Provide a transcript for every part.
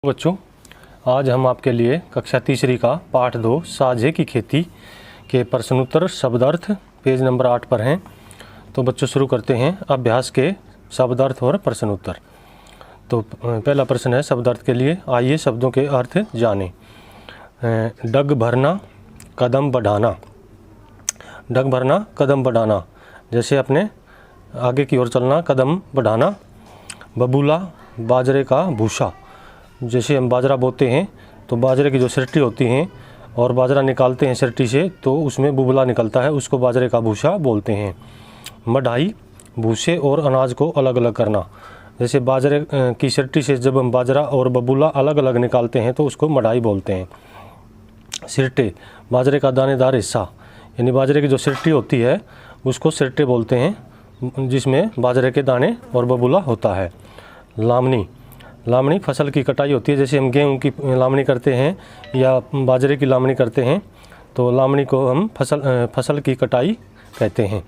बच्चों, आज हम आपके लिए कक्षा तीसरी का पाठ 2 साझे की खेती के प्रश्नोत्तर शब्दार्थ पेज नंबर 8 पर हैं। तो बच्चों शुरू करते हैं अभ्यास के शब्दार्थ और प्रश्नोत्तर। तो पहला प्रश्न है शब्दार्थ के लिए, आइए शब्दों के अर्थ जानें। डग भरना, कदम बढ़ाना। डग भरना, कदम बढ़ाना, जैसे अपने आगे की ओर चलना, कदम बढ़ाना। बबूला, बाजरे का भूसा, जैसे हम बाजरा बोते हैं तो बाजरे की जो सिरटी होती हैं और बाजरा निकालते हैं सिरटी से तो उसमें बुबला निकलता है, उसको बाजरे का भूसा बोलते हैं। मढ़ाई, भूसे और अनाज को अलग अलग करना, जैसे बाजरे की सिरटी से जब हम बाजरा और बबूला अलग अलग निकालते हैं तो उसको मढ़ाई बोलते हैं। सिरटे, बाजरे का दानेदार हिस्सा, यानी बाजरे की जो सिरटी होती है उसको सिरटे बोलते हैं, जिसमें बाजरे के दाने और बबूला होता है। लामनी, लामनी फसल की कटाई होती है, जैसे हम गेहूं की लामनी करते हैं या बाजरे की लामनी करते हैं तो लामनी को हम फसल की कटाई कहते हैं।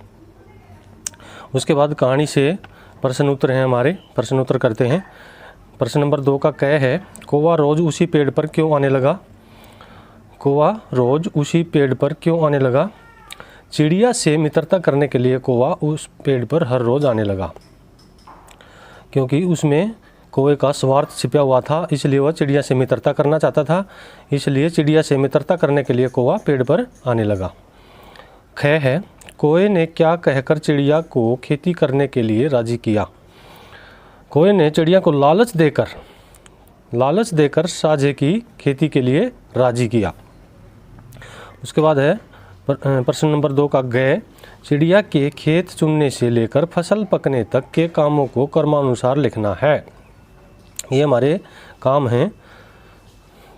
उसके बाद कहानी से प्रश्न उत्तर हैं हमारे, प्रश्न उत्तर करते हैं। प्रश्न नंबर 2 का क है, कौवा रोज़ उसी पेड़ पर क्यों आने लगा। कौवा रोज़ उसी पेड़ पर क्यों आने लगा। चिड़िया से मित्रता करने के लिए कौवा उस पेड़ पर हर रोज़ आने लगा, क्योंकि उसमें कौवे का स्वार्थ छिपा हुआ था, इसलिए वह चिड़िया से मित्रता करना चाहता था, इसलिए चिड़िया से मित्रता करने के लिए कौवा पेड़ पर आने लगा। ख है, कौवे ने क्या कहकर चिड़िया को खेती करने के लिए राजी किया। कौवे ने चिड़िया को लालच देकर साझे की खेती के लिए राजी किया। उसके बाद है प्रश्न नंबर 2 का ग, चिड़िया के खेत चुनने से लेकर फसल पकने तक के कामों को क्रमानुसार लिखना है। ये हमारे काम हैं,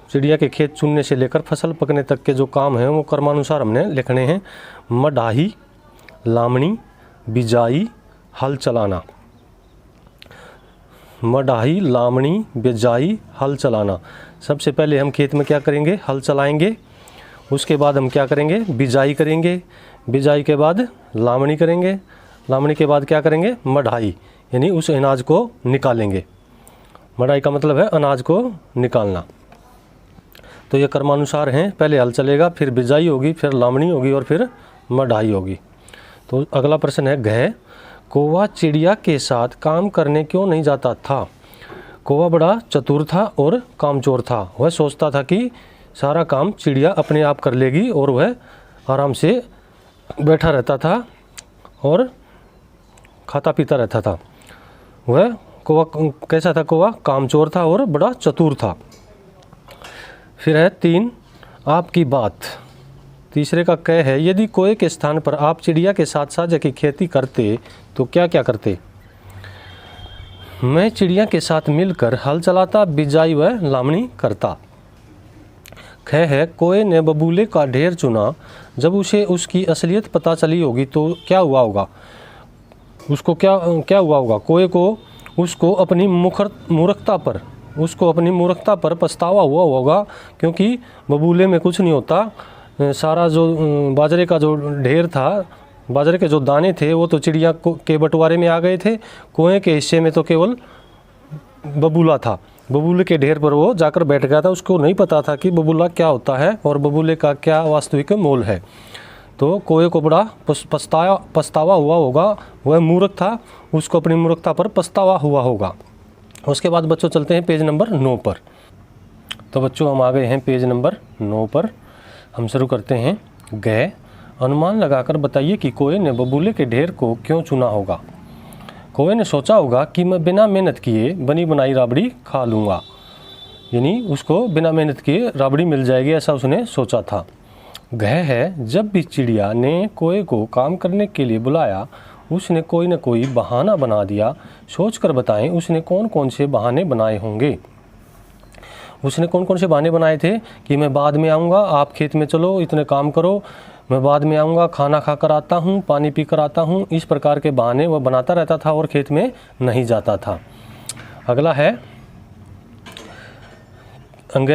चिड़िया के खेत चुनने से लेकर फसल पकने तक के जो काम हैं वो क्रमानुसार हमने लिखने हैं। मढ़ाई, लामनी, बिजाई, हल चलाना। मढ़ाई, लामनी, बिजाई, हल चलाना, सबसे पहले हम खेत में क्या करेंगे, हल चलाएंगे। उसके बाद हम क्या करेंगे, बिजाई करेंगे। बिजाई के बाद लामनी करेंगे। लामनी के बाद क्या करेंगे, मढ़ाई, यानी उस अनाज को निकालेंगे। मढ़ाई का मतलब है अनाज को निकालना। तो ये क्रमानुसार हैं, पहले हल चलेगा, फिर बिजाई होगी, फिर लामनी होगी और फिर मढ़ाई होगी। तो अगला प्रश्न है घ, कौवा चिड़िया के साथ काम करने क्यों नहीं जाता था। कौवा बड़ा चतुर था और कामचोर था, वह सोचता था कि सारा काम चिड़िया अपने आप कर लेगी और वह आराम से बैठा रहता था और खाता पीता रहता था। वह कौवा कैसा था, कौवा कामचोर था और बड़ा चतुर था। फिर है 3 आपकी बात। तीसरे का क है, यदि कौवे के स्थान पर आप चिड़िया के साथ साझा की खेती करते तो क्या क्या करते। मैं चिड़िया के साथ मिलकर हल चलाता, बिजाई व लामनी करता। ख है, कौवे ने बबूले का ढेर चुना, जब उसे उसकी असलियत पता चली होगी तो क्या हुआ होगा। उसको क्या हुआ होगा, कौवे को उसको अपनी मूर्खता पर पछतावा हुआ होगा, क्योंकि बबूले में कुछ नहीं होता। सारा जो बाजरे का जो ढेर था, बाजरे के जो दाने थे वो तो चिड़िया के बंटवारे में आ गए थे, कौवे के हिस्से में तो केवल बबूला था। बबूले के ढेर पर वो जाकर बैठ गया था, उसको नहीं पता था कि बबूला क्या होता है और बबूले का क्या वास्तविक मोल है। तो कौवे को बड़ा पछतावा हुआ होगा, वह मूर्ख था, उसको अपनी मूर्खता पर पछतावा हुआ होगा। उसके बाद बच्चों चलते हैं पेज नंबर 9 पर। तो बच्चों हम आ गए हैं पेज नंबर 9 पर। हम शुरू करते हैं ग, अनुमान लगाकर बताइए कि कौवे ने बबूले के ढेर को क्यों चुना होगा। कौवे ने सोचा होगा कि मैं बिना मेहनत किए बनी बनाई राबड़ी खा लूँगा, यानी उसको बिना मेहनत किए राबड़ी मिल जाएगी, ऐसा उसने सोचा था। घ है, जब भी चिड़िया ने कौवे को काम करने के लिए बुलाया उसने कोई न कोई बहाना बना दिया। सोचकर बताएं उसने कौन कौन से बहाने बनाए होंगे। उसने कौन कौन से बहाने बनाए थे कि मैं बाद में आऊँगा, आप खेत में चलो, इतने काम करो, मैं बाद में आऊँगा, खाना खा कर आता हूँ, पानी पी कर आता हूँ, इस प्रकार के बहाने वह बनाता रहता था और खेत में नहीं जाता था। अगला है अंग,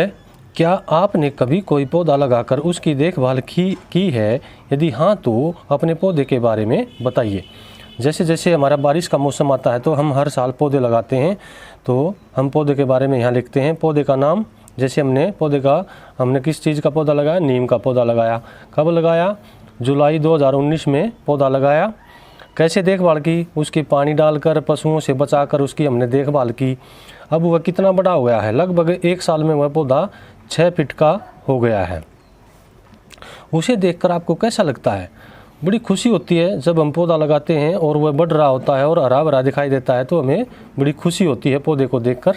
क्या आपने कभी कोई पौधा लगाकर उसकी देखभाल की है, यदि हाँ तो अपने पौधे के बारे में बताइए। जैसे जैसे हमारा बारिश का मौसम आता है तो हम हर साल पौधे लगाते हैं। तो हम पौधे के बारे में यहाँ लिखते हैं। पौधे का नाम, जैसे हमने किस चीज़ का पौधा लगाया, नीम का पौधा लगाया। कब लगाया? जुलाई 2019 में पौधा लगाया। कैसे देखभाल की? उसकी पानी डालकर, पशुओं से बचाकर उसकी हमने देखभाल की। अब वह कितना बड़ा हो गया है? लगभग 1 साल में वह पौधा 6 फीट का हो गया है। उसे देखकर आपको कैसा लगता है? बड़ी खुशी होती है जब हम पौधा लगाते हैं और वह बढ़ रहा होता है और हरा भरा दिखाई देता है, तो हमें बड़ी खुशी होती है पौधे को देखकर।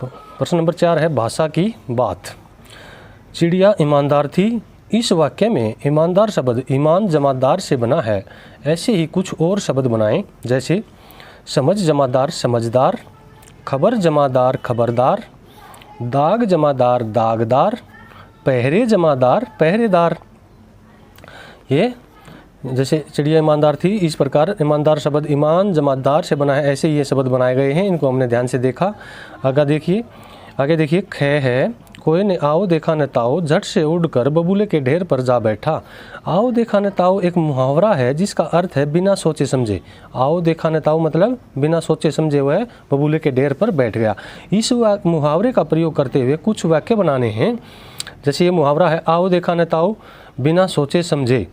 तो प्रश्न नंबर 4 है, भाषा की बात। चिड़िया ईमानदार थी। इस वाक्य में ईमानदार शब्द ईमान जमादार से बना है। ऐसे ही कुछ और शब्द बनाएं, जैसे समझ जमादार समझदार, खबर जमादार खबरदार, दाग जमादार दागदार, पहरे जमादार पहरेदार। ये जैसे चिड़िया ईमानदार थी, इस प्रकार ईमानदार शब्द ईमान जमादार से बना है। ऐसे ये शब्द बनाए गए हैं, इनको हमने ध्यान से देखा। आगे देखिए ख है, कोई ने आओ देखा न ताओ, झट से उड़कर बबूले के ढेर पर जा बैठा। आओ देखा न ताओ एक मुहावरा है जिसका अर्थ है बिना सोचे समझे। आओ देखा न ताओ मतलब बिना सोचे समझे वह बबूले के ढेर पर बैठ गया। इस मुहावरे का प्रयोग करते हुए कुछ वाक्य बनाने हैं। जैसे ये मुहावरा है, आओ देखा न ताओ बिना सोचे समझे,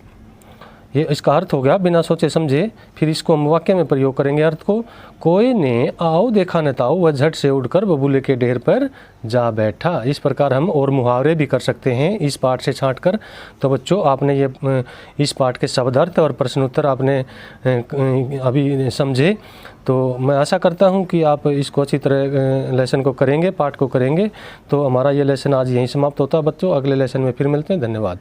ये इसका अर्थ हो गया बिना सोचे समझे। फिर इसको हम वाक्य में प्रयोग करेंगे अर्थ को। कोई ने आओ देखा न ताओ, वह झट से उड़कर बबूले के ढेर पर जा बैठा। इस प्रकार हम और मुहावरे भी कर सकते हैं इस पाठ से छांट कर। तो बच्चों, आपने ये इस पाठ के शब्दार्थ और प्रश्नोत्तर आपने अभी समझे। तो मैं आशा करता हूँ कि आप इसको अच्छी तरह लेसन को करेंगे, पाठ को करेंगे। तो हमारा ये लेसन आज यहीं समाप्त होता है बच्चों। अगले लेसन में फिर मिलते हैं। धन्यवाद।